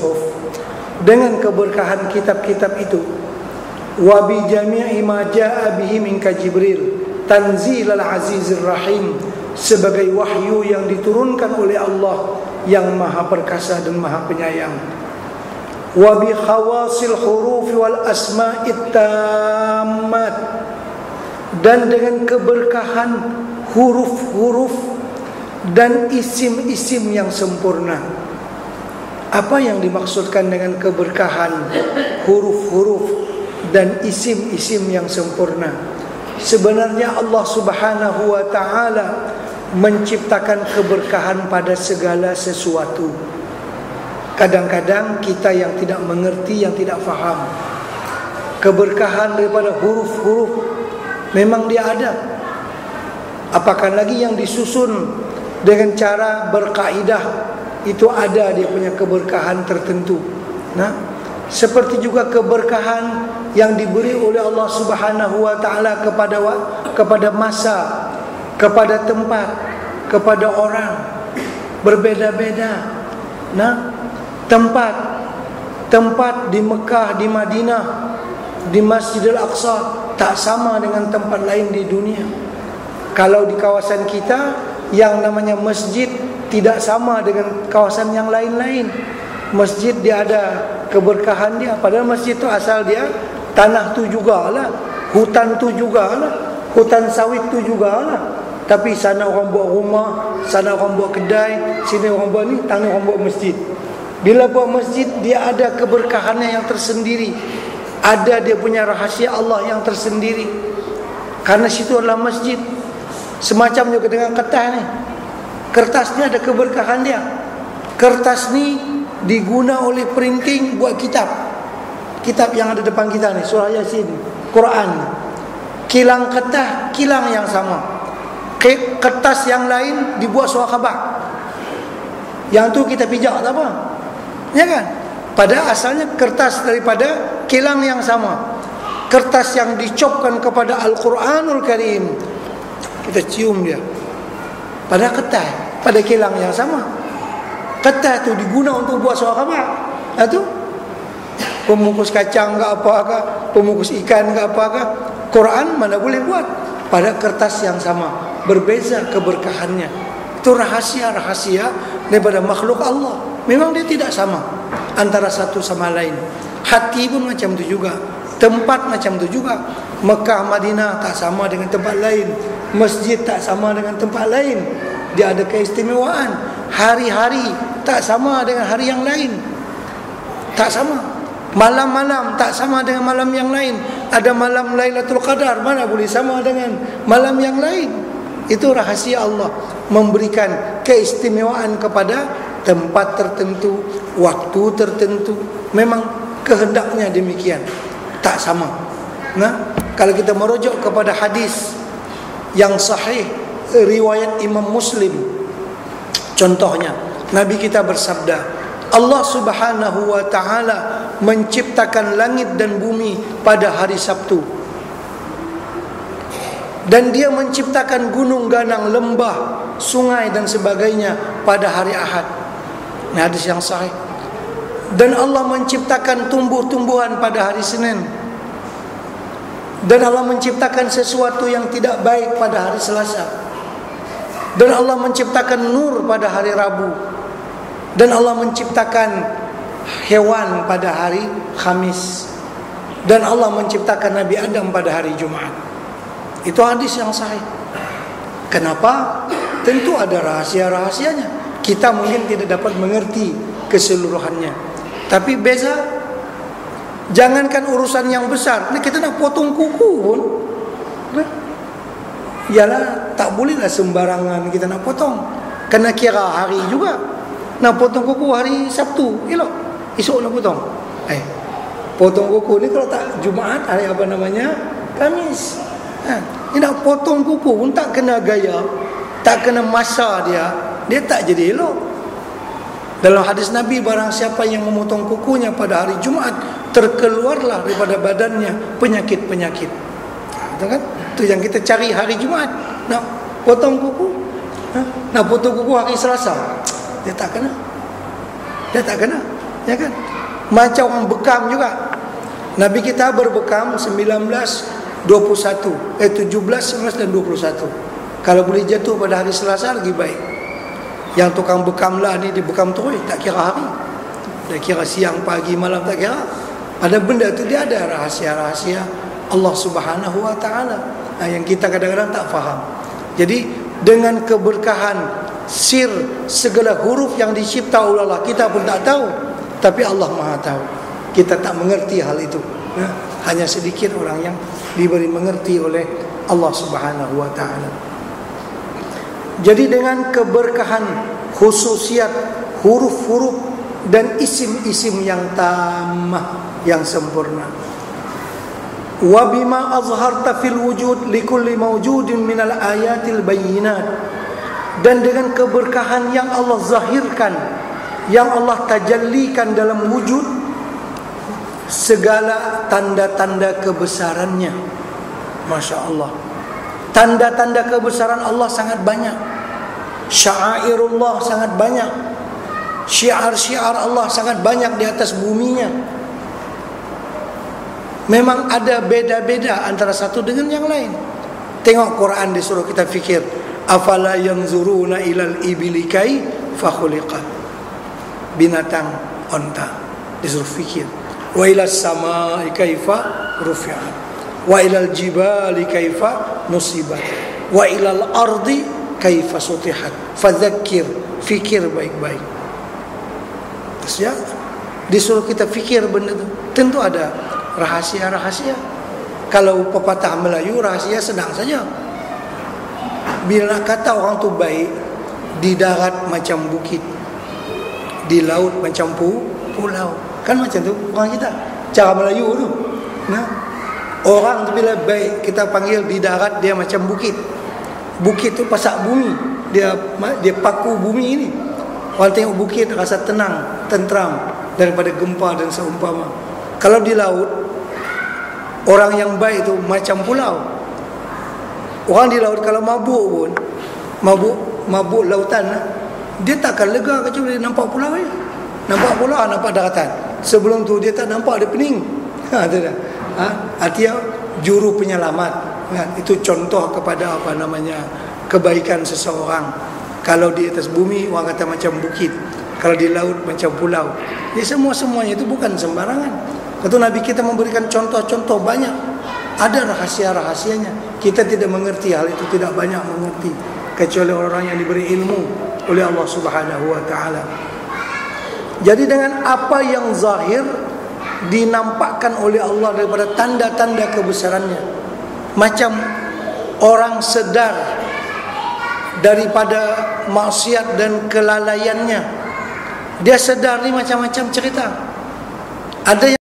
suhuf, dengan keberkahan kitab-kitab itu, wa bi jami'i ma jaa bihi min Jibril tanzil al-azizir rahim, sebagai wahyu yang diturunkan oleh Allah yang maha perkasa dan maha penyayang. Wa bi khawasil huruf wal asma'it tammat, dan dengan keberkahan huruf-huruf dan isim-isim yang sempurna. Apa yang dimaksudkan dengan keberkahan huruf-huruf dan isim-isim yang sempurna? Sebenarnya Allah Subhanahu wa ta'ala menciptakan keberkahan pada segala sesuatu. Kadang-kadang kita yang tidak mengerti, yang tidak faham, keberkahan daripada huruf-huruf memang dia ada. Apakah lagi yang disusun dengan cara berkaidah, itu ada dia punya keberkahan tertentu. Nah, seperti juga keberkahan yang diberi oleh Allah Subhanahu wa ta'ala kepada masa, kepada tempat, kepada orang, berbeda-beda. Nah, tempat di Mekah, di Madinah, di Masjidil Aqsa tak sama dengan tempat lain di dunia. Kalau di kawasan kita yang namanya masjid tidak sama dengan kawasan yang lain-lain. Masjid dia ada keberkahan dia, padahal masjid tu asal dia tanah tu jugalah, hutan tu jugalah, hutan sawit tu jugalah. Tapi sana orang buat rumah, sana orang buat kedai, sini orang buat ni, tanah orang buat masjid. Bila buat masjid, dia ada keberkahannya yang tersendiri, ada dia punya rahasia Allah yang tersendiri, karena situ adalah masjid. Semacam juga dengan kertas ni, kertas ni ada keberkahan dia. Kertas ni diguna oleh printing buat kitab yang ada depan kita ni, surah Yasin, Quran. Kilang kertas, kilang yang sama. Kertas yang lain dibuat surah khabar, yang tu kita pijak tak apa, ya kan? Pada asalnya kertas daripada kilang yang sama. Kertas yang dicopkan kepada Al-Quranul Karim, kita cium dia pada kertas, pada kilang yang sama. Kertas tu diguna untuk buat surah khabar. Itu pemukus kacang ke apa ke, pemukus ikan ke apa ke. Quran mana boleh buat pada kertas yang sama, berbeza keberkahannya. Itu rahasia-rahasia daripada makhluk Allah. Memang dia tidak sama antara satu sama lain. Hati pun macam tu juga, tempat macam tu juga. Mekah, Madinah tak sama dengan tempat lain, masjid tak sama dengan tempat lain. Dia ada keistimewaan. Hari-hari tak sama dengan hari yang lain, tak sama. Malam-malam tak sama dengan malam yang lain. Ada malam Lailatul Qadar, mana boleh sama dengan malam yang lain. Itu rahasia Allah, memberikan keistimewaan kepada tempat tertentu, waktu tertentu. Memang kehendaknya demikian, tak sama. Nah, kalau kita merujuk kepada hadis yang sahih riwayat Imam Muslim, contohnya Nabi kita bersabda, Allah Subhanahu wa ta'ala menciptakan langit dan bumi pada hari Sabtu, dan dia menciptakan gunung ganang, lembah, sungai dan sebagainya pada hari Ahad. Ini hadis yang sahih. Dan Allah menciptakan tumbuh-tumbuhan pada hari Senin, dan Allah menciptakan sesuatu yang tidak baik pada hari Selasa, dan Allah menciptakan nur pada hari Rabu, dan Allah menciptakan hewan pada hari Khamis, dan Allah menciptakan Nabi Adam pada hari Jumaat. Itu hadis yang sahih. Kenapa? Tentu ada rahasia-rahasianya. Kita mungkin tidak dapat mengerti keseluruhannya, tapi beza. Jangankan urusan yang besar, ini kita nak potong kuku pun, ialah tak bolehlah sembarangan kita nak potong. Kena kira hari juga. Nak potong kuku hari Sabtu, elok, esok nak potong. Potong kuku ni kalau tak Jumaat, hari apa namanya, Kamis. Ni nak potong kuku pun tak kena gaya, tak kena masa dia tak jadi elok. Dalam hadis Nabi, barang siapa yang memotong kukunya pada hari Jumaat, terkeluarlah daripada badannya penyakit-penyakit. Betul kan? Itu yang kita cari hari Jumaat. Nak potong kuku, nak potong kuku hari Selasa, dia tak kena. ya kan? Macam orang bekam juga. Nabi kita berbekam 19, 21, 17, 19 dan 21. Kalau boleh jatuh pada hari Selasa lagi baik. Yang tukang bekam lah ni, di bekam terus, tak kira hari, tak kira siang, pagi, malam, tak kira. Ada benda tu dia ada rahasia-rahasia Allah Subhanahu wa ta'ala yang kita kadang-kadang tak faham. Jadi dengan keberkahan sir segala huruf yang dicipta oleh Allah, kita pun tak tahu, tapi Allah Maha tahu. Kita tak mengerti hal itu. Hanya sedikit orang yang diberi mengerti oleh Allah Subhanahu wa ta'ala. Jadi dengan keberkahan khususiat huruf-huruf dan isim-isim yang tamah, yang sempurna. Wa bima azharta fil wujud likulli mawjudin minal ayatil bayyinat. Dan dengan keberkahan yang Allah zahirkan, yang Allah tajallikan dalam wujud, segala tanda-tanda kebesarannya. Masya Allah, tanda-tanda kebesaran Allah sangat banyak. Sya'airullah sangat banyak. Syiar-syiar Allah sangat banyak di atas buminya. Memang ada beda-beda antara satu dengan yang lain. Tengok Quran disuruh kita fikir. Afala yanzuruna ilal ibili kaifa khuliqat. Binatang onta disuruh fikir. Wa ilas samai kaifa rufi'at. Wa ilal jibali kaifa nusibat. Wa ilal ardi kaifa sutihat. Fadzakir, fikir baik-baik. Terus ya, disuruh kita fikir benda itu. Tentu ada rahasia-rahasia. Kalau pepatah Melayu, rahasia sedang saja. Bila nak kata orang tu baik, di darat macam bukit, di laut macam pulau. Kan macam tu orang kita, cara Melayu tu. Nah, orang tu bila baik, kita panggil di darat dia macam bukit. Bukit tu pasak bumi, dia paku bumi ini. Orang tengok bukit rasa tenang, tentram daripada gempa dan seumpama. Kalau di laut, orang yang baik itu macam pulau. Orang di laut kalau mabuk pun, mabuk lautan, dia takkan lega kecuali nampak pulau je. Nampak pulau, nampak daratan. Sebelum tu dia tak nampak, dia pening. Artinya juru penyelamat. Itu contoh kepada apa namanya kebaikan seseorang. Kalau di atas bumi orang kata macam bukit, kalau di laut macam pulau. Jadi semuanya itu bukan sembarangan. Kata Nabi kita memberikan contoh-contoh banyak. Ada rahasia-rahasianya. Kita tidak mengerti hal itu, tidak banyak mengerti, kecuali orang yang diberi ilmu oleh Allah Subhanahu wa ta'ala. Jadi dengan apa yang zahir dinampakkan oleh Allah daripada tanda-tanda kebesarannya, macam orang sedar daripada maksiat dan kelalaiannya. Dia sedar ni macam-macam cerita. Ada yang